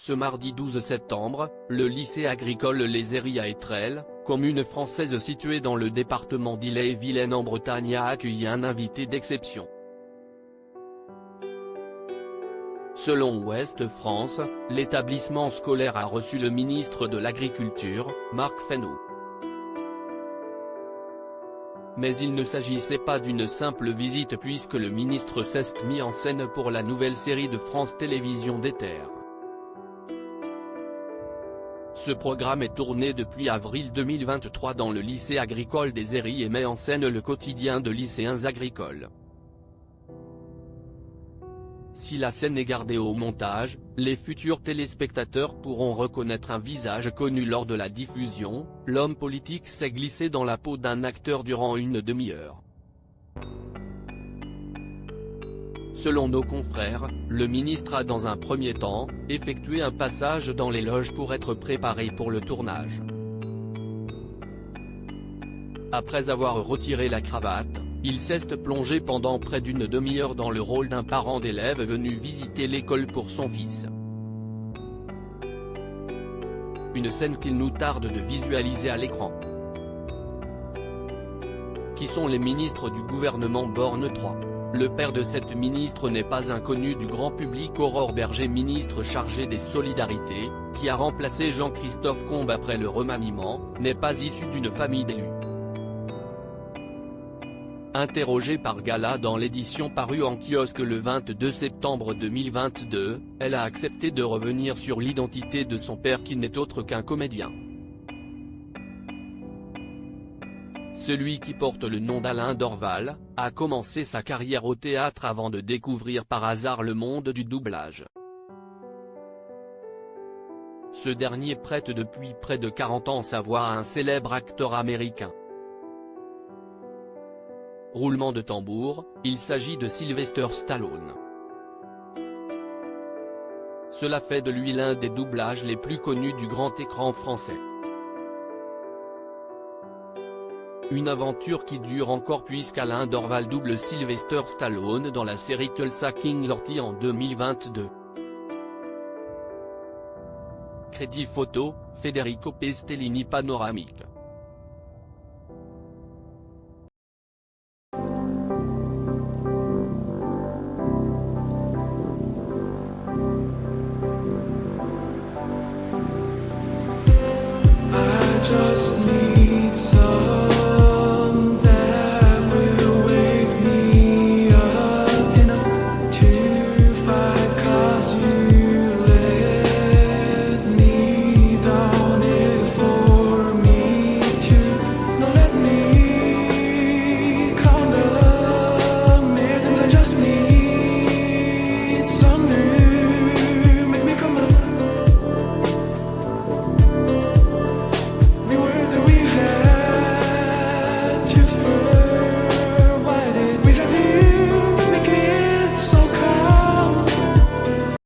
Ce mardi 12 septembre, le lycée agricole Les Herries à Étrelles, commune française située dans le département d'Ille-et-Vilaine en Bretagne, a accueilli un invité d'exception. Selon Ouest France, l'établissement scolaire a reçu le ministre de l'Agriculture, Marc Fesneau. Mais il ne s'agissait pas d'une simple visite puisque le ministre s'est mis en scène pour la nouvelle série de France Télévisions des Terres. Ce programme est tourné depuis avril 2023 dans le lycée agricole des Herries et met en scène le quotidien de lycéens agricoles. Si la scène est gardée au montage, les futurs téléspectateurs pourront reconnaître un visage connu lors de la diffusion. L'homme politique s'est glissé dans la peau d'un acteur durant une demi-heure. Selon nos confrères, le ministre a dans un premier temps, effectué un passage dans les loges pour être préparé pour le tournage. Après avoir retiré la cravate, il s'est plongé pendant près d'une demi-heure dans le rôle d'un parent d'élève venu visiter l'école pour son fils. Une scène qu'il nous tarde de visualiser à l'écran. Qui sont les ministres du gouvernement Borne 3 ? Le père de cette ministre n'est pas inconnu du grand public. Aurore Berger, ministre chargée des Solidarités, qui a remplacé Jean-Christophe Combe après le remaniement, n'est pas issue d'une famille d'élus. Interrogée par Gala dans l'édition parue en kiosque le 22 septembre 2022, elle a accepté de revenir sur l'identité de son père qui n'est autre qu'un comédien. Celui qui porte le nom d'Alain Dorval, a commencé sa carrière au théâtre avant de découvrir par hasard le monde du doublage. Ce dernier prête depuis près de 40 ans sa voix à un célèbre acteur américain. Roulement de tambour, il s'agit de Sylvester Stallone. Cela fait de lui l'un des doublages les plus connus du grand écran français. Une aventure qui dure encore puisqu'Alain Dorval double Sylvester Stallone dans la série Tulsa King sortie en 2022. Crédit photo, Federico Pestellini. Panoramique.